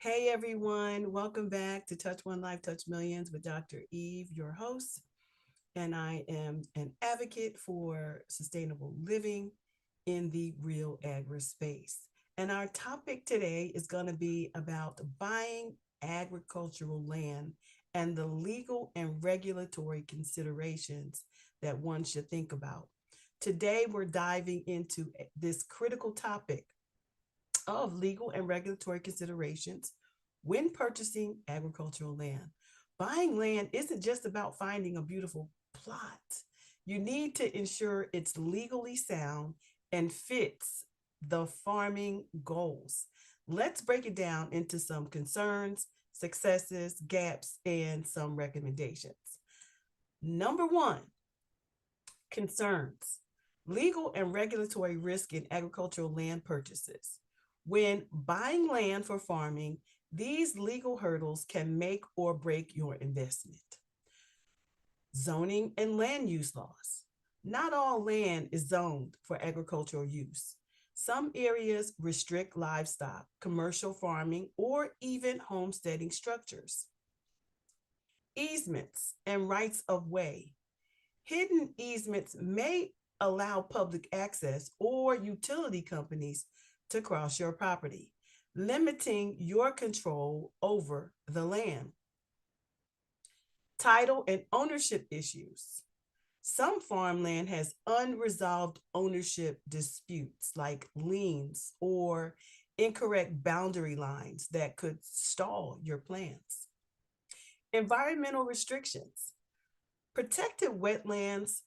Hey everyone, welcome back to Touch One Life, Touch Millions with Dr. Eve, your host. And I am an advocate for sustainable living in the real agri space. And our topic today is going to be about buying agricultural land and the legal and regulatory considerations that one should think about. Today, we're diving into this critical topic of legal and regulatory considerations when purchasing agricultural land. Buying land isn't just about finding a beautiful plot. You need to ensure it's legally sound and fits the farming goals. Let's break it down into some concerns, successes, gaps, and some recommendations. Number one, concerns. Legal and regulatory risk in agricultural land purchases. When buying land for farming, these legal hurdles can make or break your investment. Zoning and land use laws. Not all land is zoned for agricultural use. Some areas restrict livestock, commercial farming, or even homesteading structures. Easements and rights of way. Hidden easements may allow public access or utility companies to cross your property, limiting your control over the land. Title and ownership issues. Some farmland has unresolved ownership disputes like liens or incorrect boundary lines that could stall your plans. Environmental restrictions. Protected wetlands,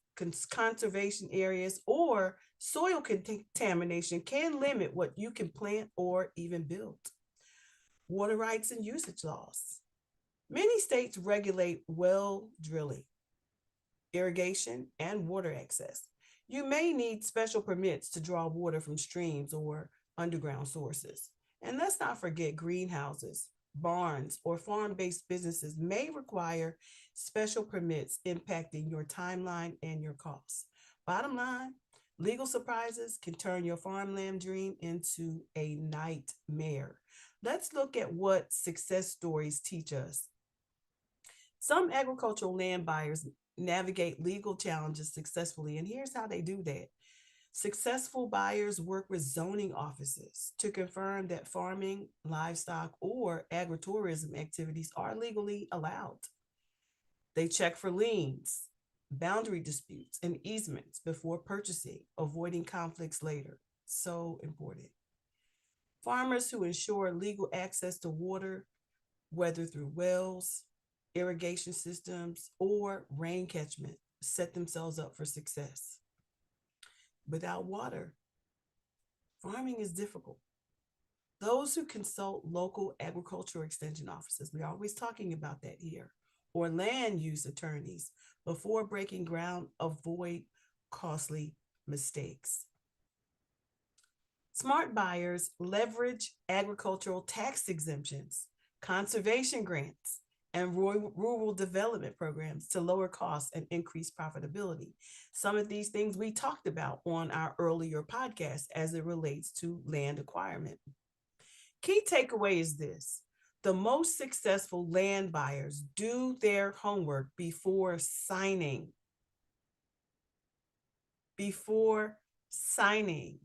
conservation areas, or soil contamination can limit what you can plant or even build. Water rights and usage laws. Many states regulate well drilling, irrigation, and water access. You may need special permits to draw water from streams or underground sources. And let's not forget greenhouses, barns, or farm based businesses may require special permits impacting your timeline and your costs. Bottom line, legal surprises can turn your farmland dream into a nightmare. Let's look at what success stories teach us. Some agricultural land buyers navigate legal challenges successfully, and here's how they do that. Successful buyers work with zoning offices to confirm that farming, livestock, or agritourism activities are legally allowed. They check for liens, boundary disputes, and easements before purchasing, avoiding conflicts later. So important. Farmers who ensure legal access to water, whether through wells, irrigation systems, or rain catchment, set themselves up for success. Without water, farming is difficult. Those who consult local agricultural extension offices, we're always talking about that here, or land use attorneys before breaking ground, avoid costly mistakes. Smart buyers leverage agricultural tax exemptions, conservation grants, and rural development programs to lower costs and increase profitability. Some of these things we talked about on our earlier podcast as it relates to land acquirement. Key takeaway is this: the most successful land buyers do their homework before signing. Before signing.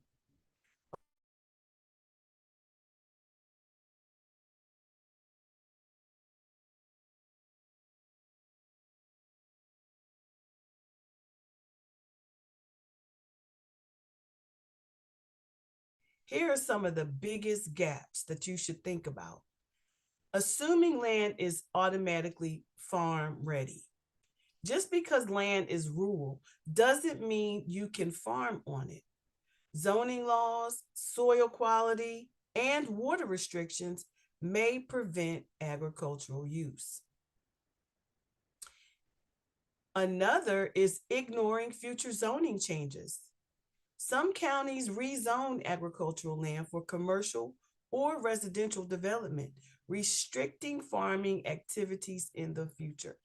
Here are some of the biggest gaps that you should think about. Assuming land is automatically farm ready. Just because land is rural doesn't mean you can farm on it. Zoning laws, soil quality, and water restrictions may prevent agricultural use. Another is ignoring future zoning changes. Some counties rezone agricultural land for commercial or residential development, restricting farming activities in the future.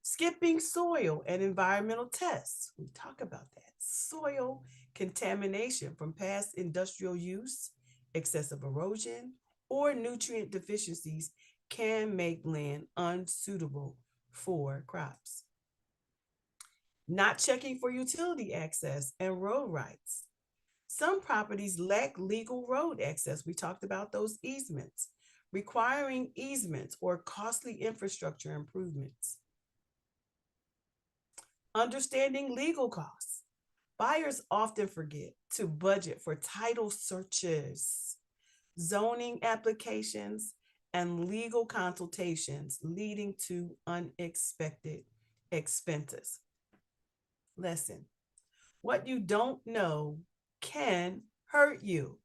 Skipping soil and environmental tests. We talk about that. Soil contamination from past industrial use, excessive erosion, or nutrient deficiencies can make land unsuitable for crops. Not checking for utility access and road rights. Some properties lack legal road access. We talked about those easements, requiring easements or costly infrastructure improvements. Understanding legal costs. Buyers often forget to budget for title searches, zoning applications, and legal consultations, leading to unexpected expenses. Lesson: what you don't know can hurt you.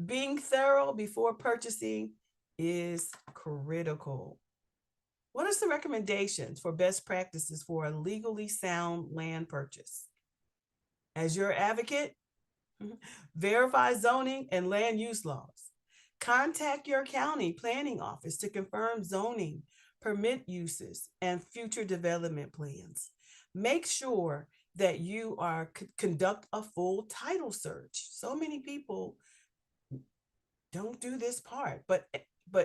Being thorough before purchasing is critical. What are some recommendations for best practices for a legally sound land purchase? As your advocate, verify zoning and land use laws. Contact your county planning office to confirm zoning, permit uses, and future development plans. Make sure that you conduct a full title search. So many people don't do this part, but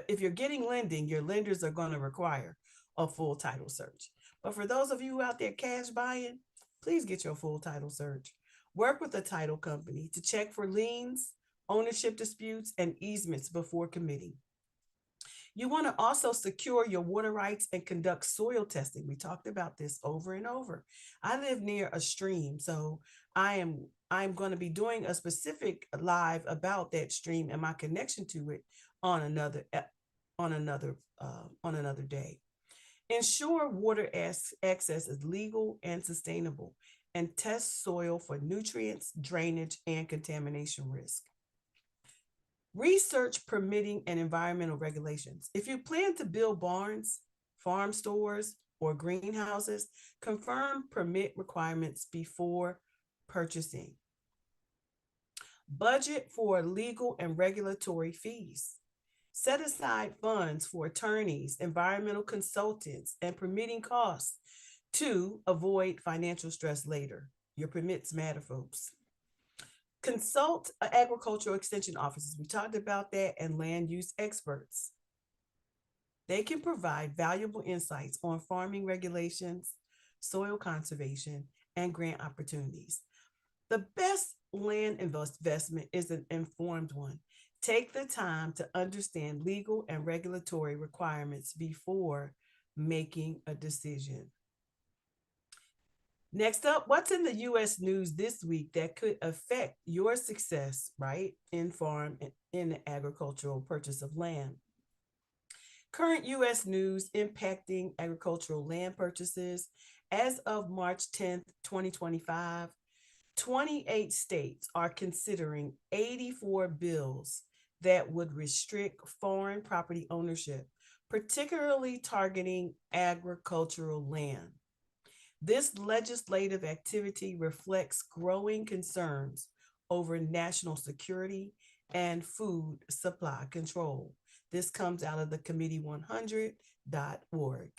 if you're getting lending, your lenders are going to require a full title search. But for those of you out there cash buying, please get your full title search. Work with a title company to check for liens, ownership disputes, and easements before committing. You want to also secure your water rights and conduct soil testing. We talked about this over and over. I live near a stream, so I'm going to be doing a specific live about that stream and my connection to it on another day. Ensure water access is legal and sustainable, and test soil for nutrients, drainage, and contamination risk. Research permitting and environmental regulations. If you plan to build barns, farm stores, or greenhouses, confirm permit requirements before purchasing. Budget for legal and regulatory fees. Set aside funds for attorneys, environmental consultants, and permitting costs to avoid financial stress later. Your permits matter, folks. Consult agricultural extension officers. We talked about that, and land use experts. They can provide valuable insights on farming regulations, soil conservation, and grant opportunities. The best land investment is an informed one. Take the time to understand legal and regulatory requirements before making a decision. Next up, what's in the U.S. news this week that could affect your success, right, in farm and in the agricultural purchase of land? Current U.S. news impacting agricultural land purchases. As of March 10th, 2025, 28 states are considering 84 bills that would restrict foreign property ownership, particularly targeting agricultural land. This legislative activity reflects growing concerns over national security and food supply control. This comes out of the committee100.org.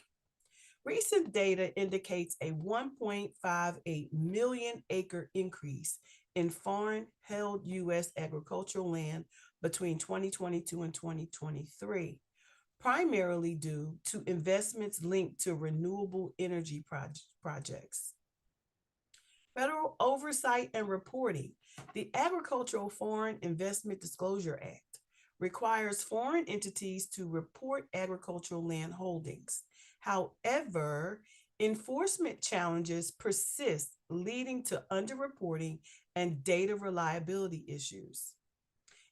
Recent data indicates a 1.58 million acre increase in foreign held U.S. agricultural land between 2022 and 2023, primarily due to investments linked to renewable energy projects. Federal oversight and reporting. The Agricultural Foreign Investment Disclosure Act requires foreign entities to report agricultural land holdings. However, enforcement challenges persist, leading to underreporting and data reliability issues.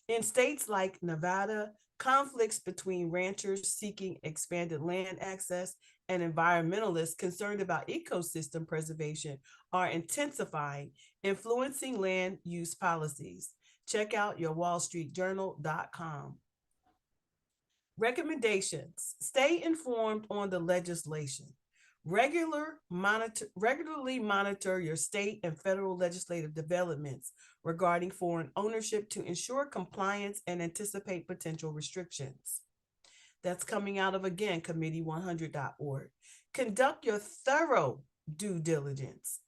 In states like Nevada, conflicts between ranchers seeking expanded land access and environmentalists concerned about ecosystem preservation are intensifying, influencing land use policies. Check out yourwallstreetjournal.com. Recommendations: stay informed on the legislation. Regularly monitor your state and federal legislative developments regarding foreign ownership to ensure compliance and anticipate potential restrictions. That's coming out of, again, committee100.org. Conduct your thorough due diligence.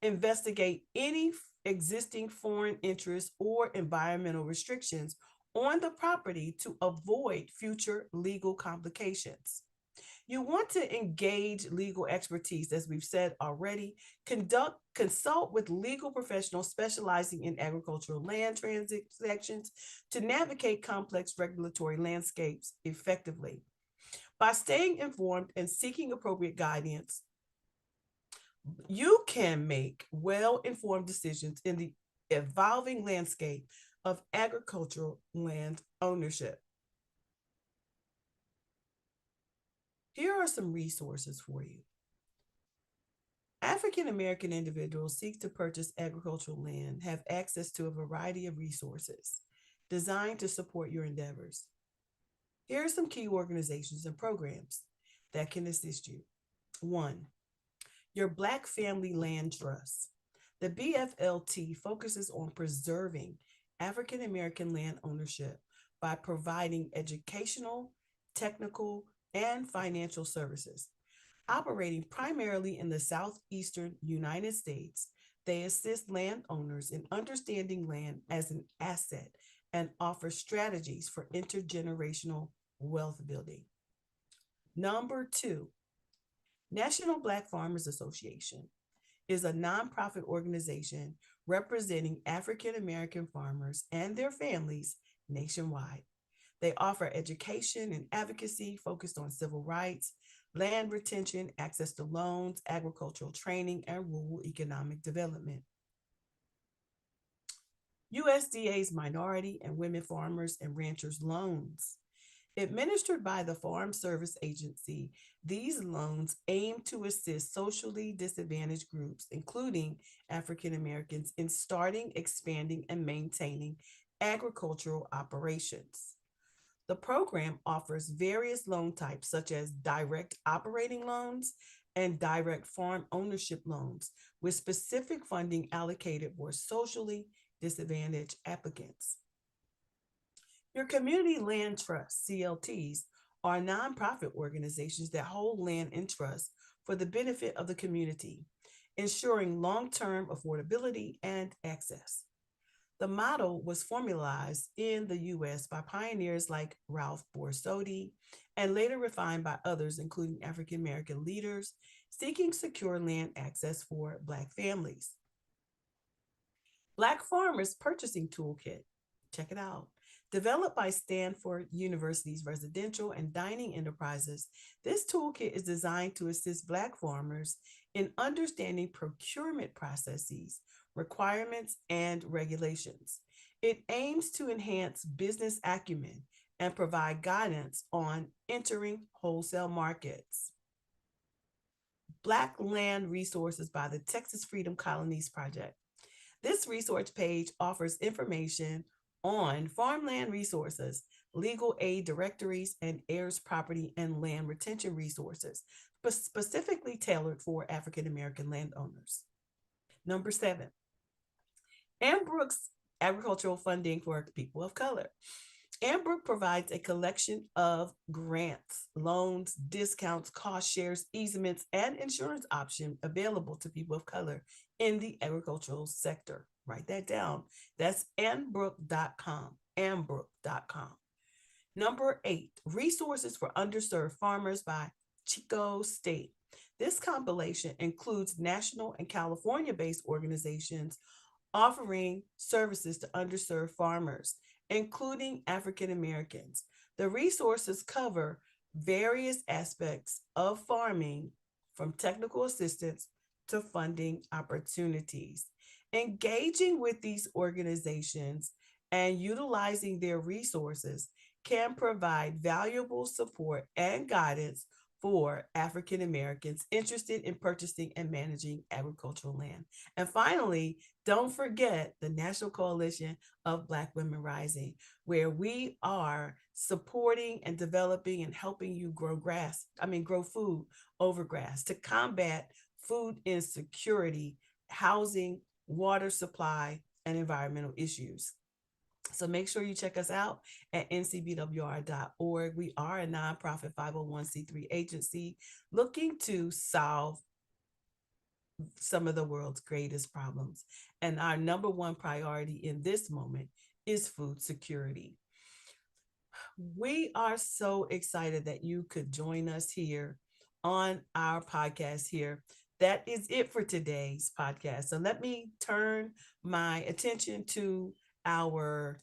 Investigate any existing foreign interests or environmental restrictions on the property to avoid future legal complications. You want to engage legal expertise, as we've said already. Consult with legal professionals specializing in agricultural land transactions to navigate complex regulatory landscapes effectively. By staying informed and seeking appropriate guidance, you can make well informed decisions in the evolving landscape of agricultural land ownership. Here are some resources for you. African American individuals seek to purchase agricultural land have access to a variety of resources designed to support your endeavors. Here are some key organizations and programs that can assist you. One, your Black Family Land Trust. The BFLT focuses on preserving African American land ownership by providing educational, technical, and financial services. Operating primarily in the southeastern United States, they assist landowners in understanding land as an asset and offer strategies for intergenerational wealth building. Number two, National Black Farmers Association is a nonprofit organization representing African American farmers and their families nationwide. They offer education and advocacy focused on civil rights, land retention, access to loans, agricultural training, and rural economic development. USDA's Minority and Women Farmers and Ranchers Loans. Administered by the Farm Service Agency, these loans aim to assist socially disadvantaged groups, including African Americans, in starting, expanding, and maintaining agricultural operations. The program offers various loan types, such as direct operating loans and direct farm ownership loans, with specific funding allocated for socially disadvantaged applicants. Your community land trusts, CLTs, are nonprofit organizations that hold land in trust for the benefit of the community, ensuring long term affordability and access. The model was formalized in the US by pioneers like Ralph Borsodi and later refined by others, including African American leaders seeking secure land access for Black families. Black Farmers Purchasing Toolkit. Check it out. Developed by Stanford University's residential and dining enterprises, this toolkit is designed to assist Black farmers in understanding procurement processes, requirements, and regulations. It aims to enhance business acumen and provide guidance on entering wholesale markets. Black Land Resources by the Texas Freedom Colonies Project. This resource page offers information on farmland resources, legal aid directories, and heirs property and land retention resources, specifically tailored for African American landowners. Number 7, Ambrook's agricultural funding for people of color. Ambrook provides a collection of grants, loans, discounts, cost shares, easements, and insurance options available to people of color in the agricultural sector. Write that down. That's ambrook.com. Ambrook.com. Number 8, Resources for Underserved Farmers by Chico State. This compilation includes national and California-based organizations offering services to underserved farmers, including African Americans. The resources cover various aspects of farming, from technical assistance to funding opportunities. Engaging with these organizations and utilizing their resources can provide valuable support and guidance for African Americans interested in purchasing and managing agricultural land. And finally, don't forget the National Coalition of Black Women Rising, where we are supporting and developing and helping you grow food over grass to combat food insecurity, housing, water supply, and environmental issues. So make sure you check us out at ncbwr.org. We are a nonprofit 501c3 agency looking to solve some of the world's greatest problems. And our number one priority in this moment is food security. We are so excited that you could join us here on our podcast here. That is it for today's podcast. So let me turn my attention to our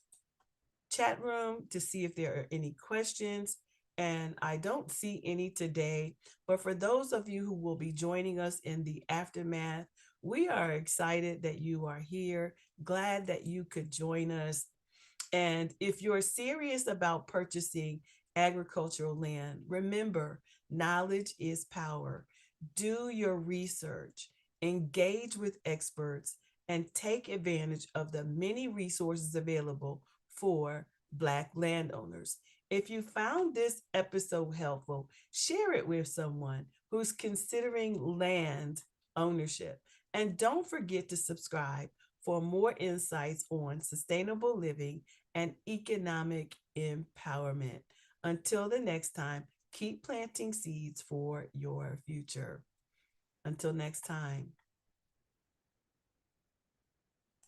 chat room to see if there are any questions. And I don't see any today. But for those of you who will be joining us in the aftermath, we are excited that you are here. Glad that you could join us. And if you're serious about purchasing agricultural land, remember knowledge is power. Do your research, engage with experts, and take advantage of the many resources available for Black landowners. If you found this episode helpful, share it with someone who's considering land ownership. And don't forget to subscribe for more insights on sustainable living and economic empowerment. Until the next time, keep planting seeds for your future. Until next time.